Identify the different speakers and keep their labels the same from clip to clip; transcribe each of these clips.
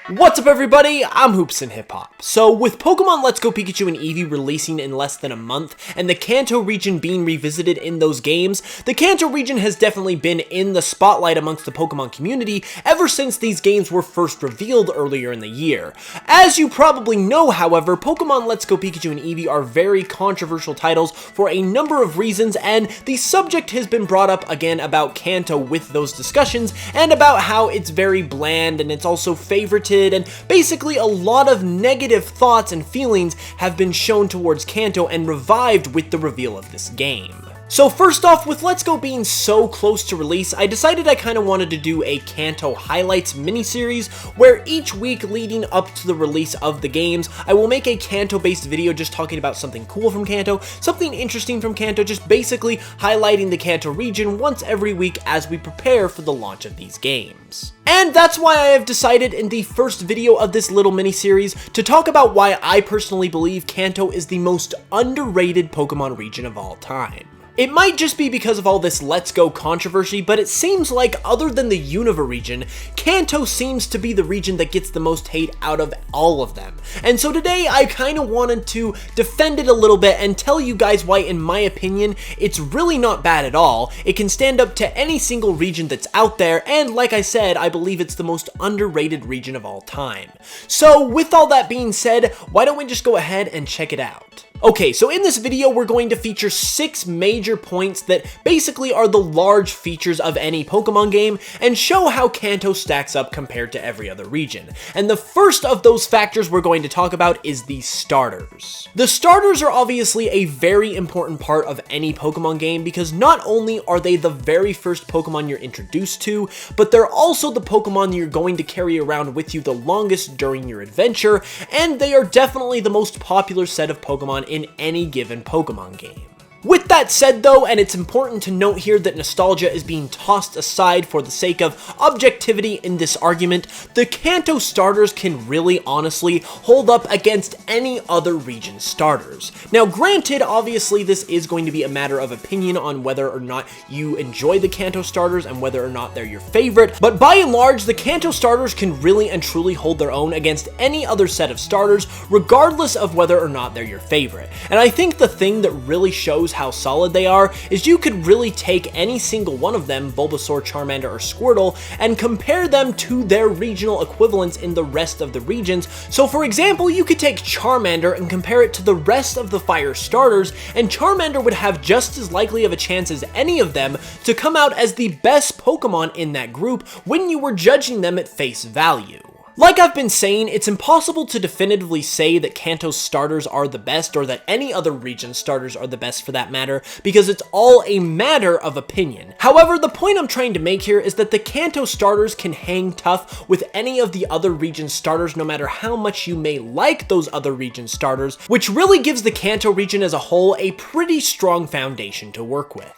Speaker 1: What's up everybody, I'm HoopsandHipHop. So with Pokemon Let's Go Pikachu and Eevee releasing in less than a month, and the Kanto region being revisited in those games, the Kanto region has definitely been in the spotlight amongst the Pokemon community ever since these games were first revealed earlier in the year. As you probably know, however, Pokemon Let's Go Pikachu and Eevee are very controversial titles for a number of reasons, and the subject has been brought up again about Kanto with those discussions, and about how it's very bland and it's also favorited, and basically a lot of negative thoughts and feelings have been shown towards Kanto and revived with the reveal of this game. So first off, with Let's Go being so close to release, I decided I kind of wanted to do a Kanto highlights mini-series, where each week leading up to the release of the games, I will make a Kanto-based video just talking about something cool from Kanto, something interesting from Kanto, just basically highlighting the Kanto region once every week as we prepare for the launch of these games. And that's why I have decided in the first video of this little mini-series to talk about why I personally believe Kanto is the most underrated Pokemon region of all time. It might just be because of all this Let's Go controversy, but it seems like other than the Unova region, Kanto seems to be the region that gets the most hate out of all of them. And so today I kind of wanted to defend it a little bit and tell you guys why, in my opinion, it's really not bad at all. It can stand up to any single region that's out there, and like I said, I believe it's the most underrated region of all time. So with all that being said, why don't we just go ahead and check it out? Okay, so in this video, we're going to feature 6 major points that basically are the large features of any Pokemon game and show how Kanto stacks up compared to every other region. And the first of those factors we're going to talk about is the starters. The starters are obviously a very important part of any Pokemon game because not only are they the very first Pokemon you're introduced to, but they're also the Pokemon you're going to carry around with you the longest during your adventure, and they are definitely the most popular set of Pokemon in any given Pokemon game. With that said though, and it's important to note here that nostalgia is being tossed aside for the sake of objectivity in this argument, the Kanto starters can really honestly hold up against any other region starters. Now granted, obviously this is going to be a matter of opinion on whether or not you enjoy the Kanto starters and whether or not they're your favorite, but by and large, the Kanto starters can really and truly hold their own against any other set of starters, regardless of whether or not they're your favorite. And I think the thing that really shows how solid they are is you could really take any single one of them, Bulbasaur, Charmander, or Squirtle, and compare them to their regional equivalents in the rest of the regions. So for example, you could take Charmander and compare it to the rest of the fire starters, and Charmander would have just as likely of a chance as any of them to come out as the best Pokemon in that group when you were judging them at face value. Like I've been saying, it's impossible to definitively say that Kanto's starters are the best, or that any other region's starters are the best for that matter, because it's all a matter of opinion. However, the point I'm trying to make here is that the Kanto starters can hang tough with any of the other region's starters no matter how much you may like those other region's starters, which really gives the Kanto region as a whole a pretty strong foundation to work with.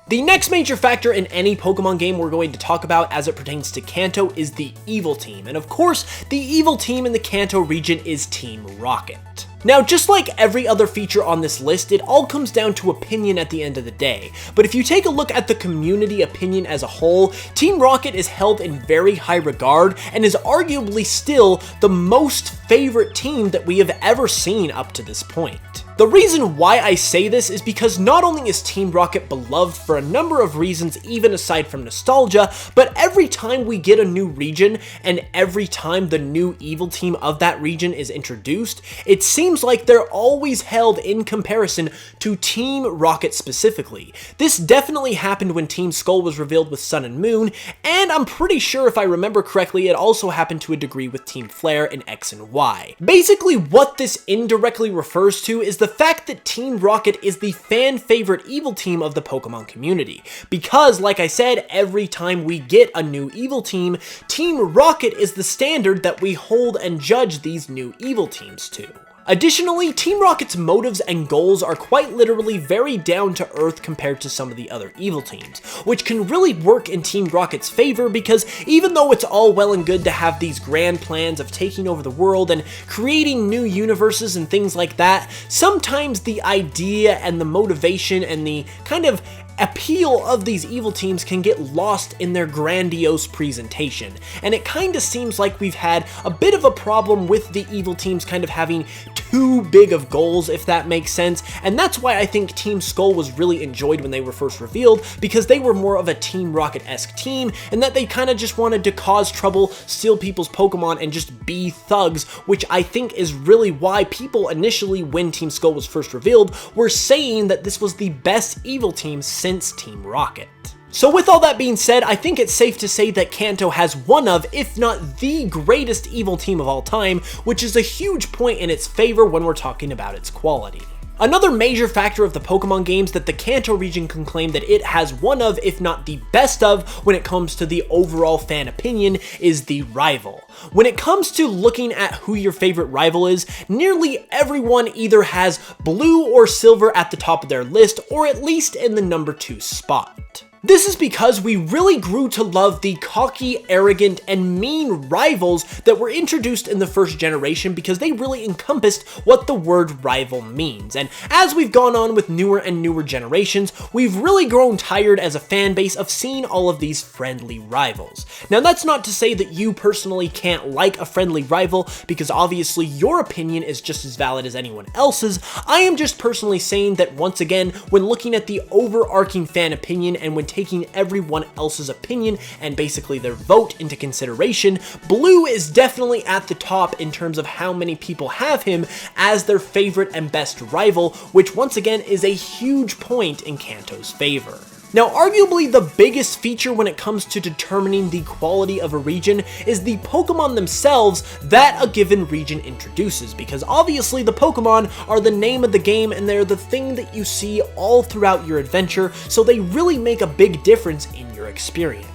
Speaker 1: The next major factor in any Pokemon game we're going to talk about as it pertains to Kanto is the Evil Team, and of course, the Evil Team in the Kanto region is Team Rocket. Now, just like every other feature on this list, it all comes down to opinion at the end of the day. But if you take a look at the community opinion as a whole, Team Rocket is held in very high regard and is arguably still the most favorite team that we have ever seen up to this point. The reason why I say this is because not only is Team Rocket beloved for a number of reasons even aside from nostalgia, but every time we get a new region and every time the new evil team of that region is introduced, it seems like they're always held in comparison to Team Rocket specifically. This definitely happened when Team Skull was revealed with Sun and Moon, and I'm pretty sure if I remember correctly, it also happened to a degree with Team Flare in X and Y. Basically, what this indirectly refers to is the fact that Team Rocket is the fan favorite evil team of the Pokemon community. Because, like I said, every time we get a new evil team, Team Rocket is the standard that we hold and judge these new evil teams to. Additionally, Team Rocket's motives and goals are quite literally very down to earth compared to some of the other evil teams, which can really work in Team Rocket's favor because even though it's all well and good to have these grand plans of taking over the world and creating new universes and things like that, sometimes the idea and the motivation and the kind of appeal of these evil teams can get lost in their grandiose presentation, and it kinda seems like we've had a bit of a problem with the evil teams kind of having too big of goals, if that makes sense, and that's why I think Team Skull was really enjoyed when they were first revealed, because they were more of a Team Rocket-esque team, and that they kinda just wanted to cause trouble, steal people's Pokemon, and just be thugs, which I think is really why people initially, when Team Skull was first revealed, were saying that this was the best evil team since Team Rocket. So with all that being said, I think it's safe to say that Kanto has one of, if not the greatest evil team of all time, which is a huge point in its favor when we're talking about its quality. Another major factor of the Pokemon games that the Kanto region can claim that it has one of, if not the best of, when it comes to the overall fan opinion, is the rival. When it comes to looking at who your favorite rival is, nearly everyone either has blue or silver at the top of their list, or at least in the number 2 spot. This is because we really grew to love the cocky, arrogant, and mean rivals that were introduced in the first generation because they really encompassed what the word rival means. And as we've gone on with newer and newer generations, we've really grown tired as a fan base of seeing all of these friendly rivals. Now that's not to say that you personally can't like a friendly rival, because obviously your opinion is just as valid as anyone else's. I am just personally saying that once again, when looking at the overarching fan opinion and when taking everyone else's opinion and basically their vote into consideration, Blue is definitely at the top in terms of how many people have him as their favorite and best rival, which once again is a huge point in Kanto's favor. Now, arguably the biggest feature when it comes to determining the quality of a region is the Pokemon themselves that a given region introduces, because obviously the Pokemon are the name of the game and they're the thing that you see all throughout your adventure, so they really make a big difference in your experience.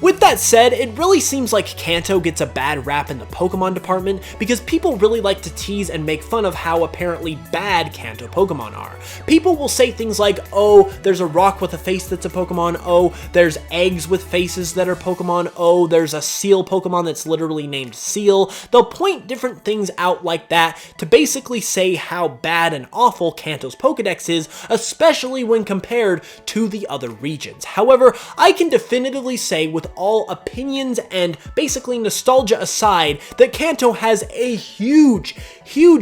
Speaker 1: With that said, it really seems like Kanto gets a bad rap in the Pokemon department because people really like to tease and make fun of how apparently bad Kanto Pokemon are. People will say things like, oh, there's a rock with a face that's a Pokemon, oh, there's eggs with faces that are Pokemon, oh, there's a seal Pokemon that's literally named Seal. They'll point different things out like that to basically say how bad and awful Kanto's Pokedex is, especially when compared to the other regions. However, I can definitively say with all opinions and basically nostalgia aside, that Kanto has a huge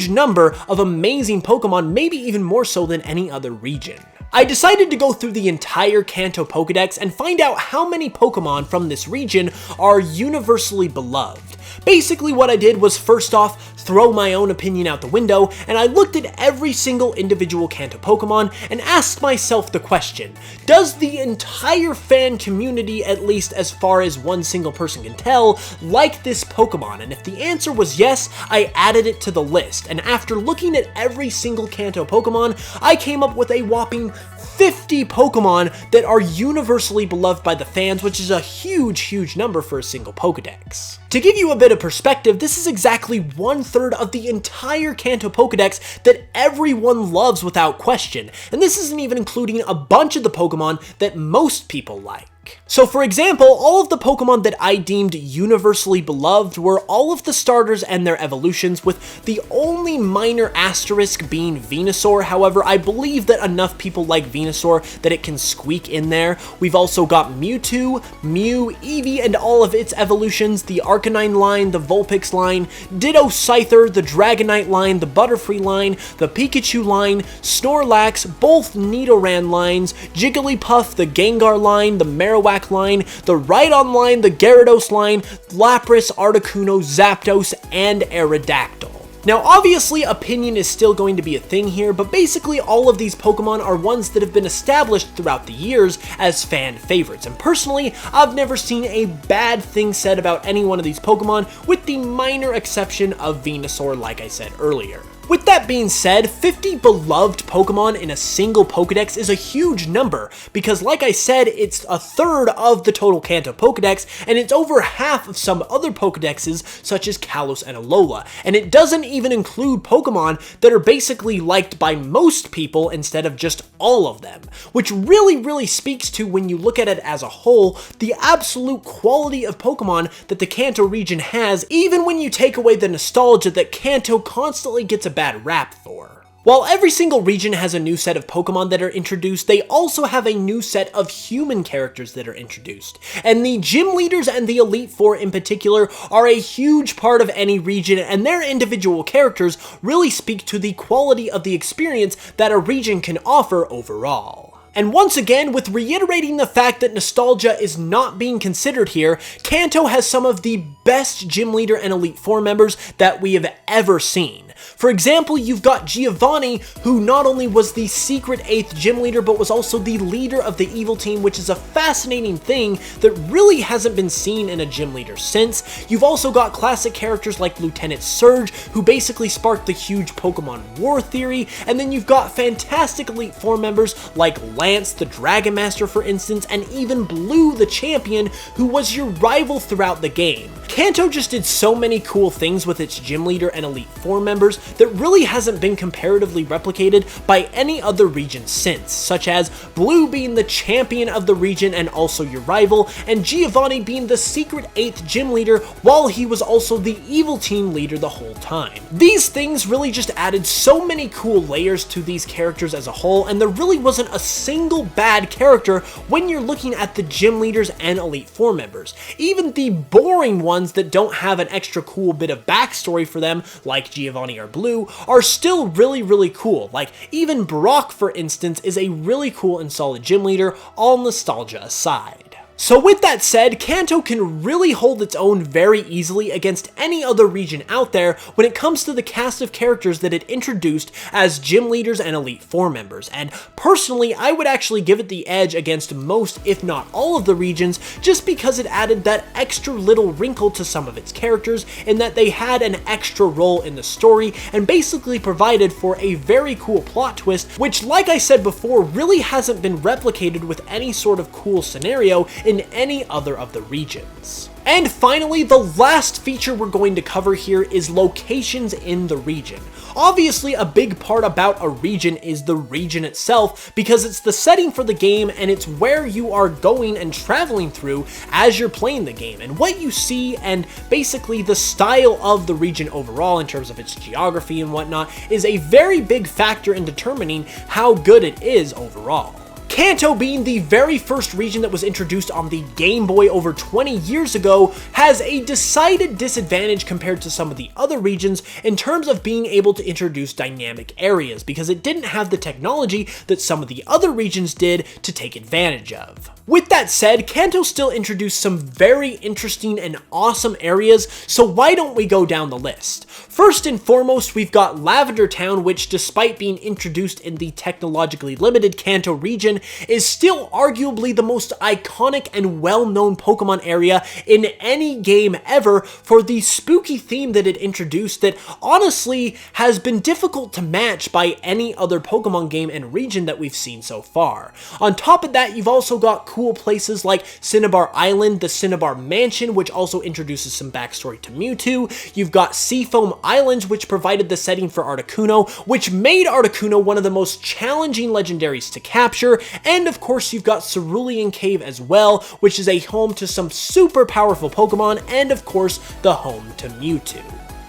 Speaker 1: number of amazing Pokemon, maybe even more so than any other region. I decided to go through the entire Kanto Pokedex and find out how many Pokemon from this region are universally beloved. Basically what I did was first off throw my own opinion out the window, and I looked at every single individual Kanto Pokemon and asked myself the question, does the entire fan community, at least as far as one single person can tell, like this Pokemon? And if the answer was yes, I added it to the list, and after looking at every single Kanto Pokemon, I came up with a whopping 50 Pokemon that are universally beloved by the fans, which is a huge number for a single Pokedex. To give you a bit of perspective, this is exactly 1/3 of the entire Kanto Pokedex that everyone loves without question, and this isn't even including a bunch of the Pokemon that most people like. So for example, all of the Pokemon that I deemed universally beloved were all of the starters and their evolutions, with the only minor asterisk being Venusaur. However, I believe that enough people like Venusaur that it can squeak in there. We've also got Mewtwo, Mew, Eevee and all of its evolutions, the Arcanine line, the Vulpix line, Ditto Scyther, the Dragonite line, the Butterfree line, the Pikachu line, Snorlax, both Nidoran lines, Jigglypuff, the Gengar line, the Marowak line, the Rhydon line, the Gyarados line, Lapras, Articuno, Zapdos, and Aerodactyl. Now obviously opinion is still going to be a thing here, but basically all of these Pokemon are ones that have been established throughout the years as fan favorites, and personally I've never seen a bad thing said about any one of these Pokemon, with the minor exception of Venusaur like I said earlier. With that being said, 50 beloved Pokemon in a single Pokedex is a huge number, because like I said, it's 1/3 of the total Kanto Pokedex, and it's over half of some other Pokedexes such as Kalos and Alola, and it doesn't even include Pokemon that are basically liked by most people instead of just all of them, which really speaks to, when you look at it as a whole, the absolute quality of Pokemon that the Kanto region has, even when you take away the nostalgia that Kanto constantly gets a bad rap for. While every single region has a new set of Pokemon that are introduced, they also have a new set of human characters that are introduced. And the gym leaders and the Elite Four in particular are a huge part of any region, and their individual characters really speak to the quality of the experience that a region can offer overall. And once again, with reiterating the fact that nostalgia is not being considered here, Kanto has some of the best gym leader and Elite Four members that we have ever seen. For example, you've got Giovanni, who not only was the secret 8th gym leader, but was also the leader of the evil team, which is a fascinating thing that really hasn't been seen in a gym leader since. You've also got classic characters like Lieutenant Surge, who basically sparked the huge Pokemon War theory, and then you've got fantastic Elite Four members like Lance, the Dragon Master, for instance, and even Blue, the champion, who was your rival throughout the game. Kanto just did so many cool things with its gym leader and Elite Four members that really hasn't been comparatively replicated by any other region since, such as Blue being the champion of the region and also your rival, and Giovanni being the secret 8th gym leader while he was also the evil team leader the whole time. These things really just added so many cool layers to these characters as a whole, and there really wasn't a single bad character when you're looking at the gym leaders and Elite Four members. Even the boring ones that don't have an extra cool bit of backstory for them, like Giovanni or Blue, are still really cool. Like, even Brock, for instance, is a really cool and solid gym leader, all nostalgia aside. So with that said, Kanto can really hold its own very easily against any other region out there when it comes to the cast of characters that it introduced as gym leaders and Elite Four members, and personally I would actually give it the edge against most, if not all, of the regions, just because it added that extra little wrinkle to some of its characters in that they had an extra role in the story and basically provided for a very cool plot twist, which, like I said before, really hasn't been replicated with any sort of cool scenario in any other of the regions. And finally, the last feature we're going to cover here is locations in the region. Obviously, a big part about a region is the region itself, because it's the setting for the game and it's where you are going and traveling through as you're playing the game, and what you see and basically the style of the region overall in terms of its geography and whatnot is a very big factor in determining how good it is overall. Kanto, being the very first region that was introduced on the Game Boy over 20 years ago, has a decided disadvantage compared to some of the other regions in terms of being able to introduce dynamic areas, because it didn't have the technology that some of the other regions did to take advantage of. With that said, Kanto still introduced some very interesting and awesome areas, so why don't we go down the list? First and foremost, we've got Lavender Town, which, despite being introduced in the technologically limited Kanto region, is still arguably the most iconic and well-known Pokemon area in any game ever for the spooky theme that it introduced that honestly has been difficult to match by any other Pokemon game and region that we've seen so far. On top of that, you've also got cool places like Cinnabar Island, the Cinnabar Mansion, which also introduces some backstory to Mewtwo. You've got Seafoam Islands, which provided the setting for Articuno, which made Articuno one of the most challenging legendaries to capture. And of course, you've got Cerulean Cave as well, which is a home to some super powerful Pokemon, and of course, the home to Mewtwo.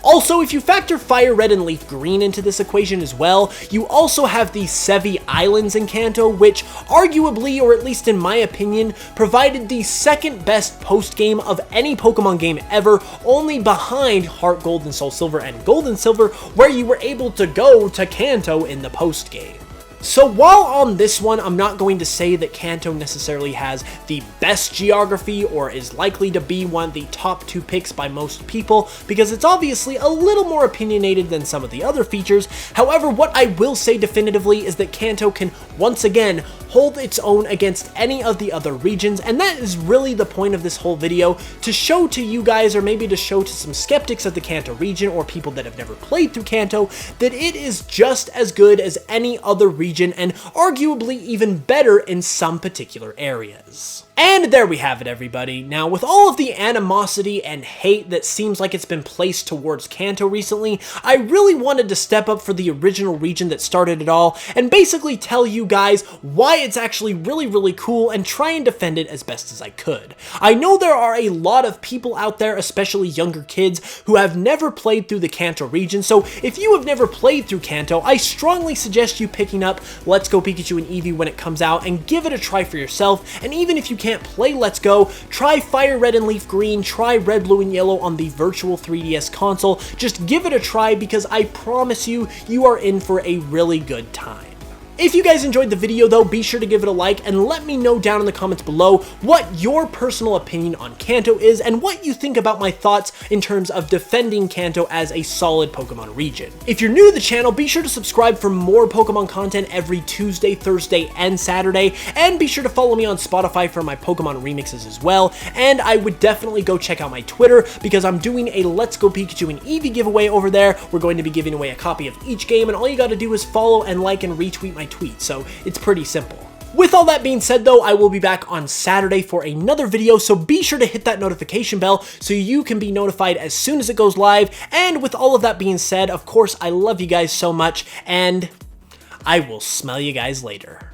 Speaker 1: Also, if you factor Fire Red and Leaf Green into this equation as well, you also have the Sevi Islands in Kanto, which arguably, or at least in my opinion, provided the second best post-game of any Pokemon game ever, only behind Heart Gold and Soul Silver and Gold and Silver, where you were able to go to Kanto in the post-game. So while on this one, I'm not going to say that Kanto necessarily has the best geography or is likely to be one of the top 2 picks by most people, because it's obviously a little more opinionated than some of the other features. However, what I will say definitively is that Kanto can once again hold its own against any of the other regions, and that is really the point of this whole video, to show to you guys, or maybe to show to some skeptics of the Kanto region or people that have never played through Kanto, that it is just as good as any other region and arguably even better in some particular areas. And there we have it, everybody. Now, with all of the animosity and hate that seems like it's been placed towards Kanto recently, I really wanted to step up for the original region that started it all and basically tell you guys why it's actually really cool and try and defend it as best as I could. I know there are a lot of people out there, especially younger kids, who have never played through the Kanto region, so if you have never played through Kanto, I strongly suggest you picking up Let's Go Pikachu and Eevee when it comes out and give it a try for yourself. And even if you can't play Let's Go, try Fire Red and Leaf Green, try Red, Blue, and Yellow on the virtual 3DS console. Just give it a try because I promise you, you are in for a really good time. If you guys enjoyed the video though, be sure to give it a like and let me know down in the comments below what your personal opinion on Kanto is and what you think about my thoughts in terms of defending Kanto as a solid Pokemon region. If you're new to the channel, be sure to subscribe for more Pokemon content every Tuesday, Thursday, and Saturday, and be sure to follow me on Spotify for my Pokemon remixes as well, and I would definitely go check out my Twitter because I'm doing a Let's Go Pikachu and Eevee giveaway over there. We're going to be giving away a copy of each game, and all you gotta do is follow and like and retweet my tweet, so it's pretty simple. With all that being said though, I will be back on Saturday for another video, so be sure to hit that notification bell so you can be notified as soon as it goes live. And with all of that being said, of course, I love you guys so much, and I will smell you guys later.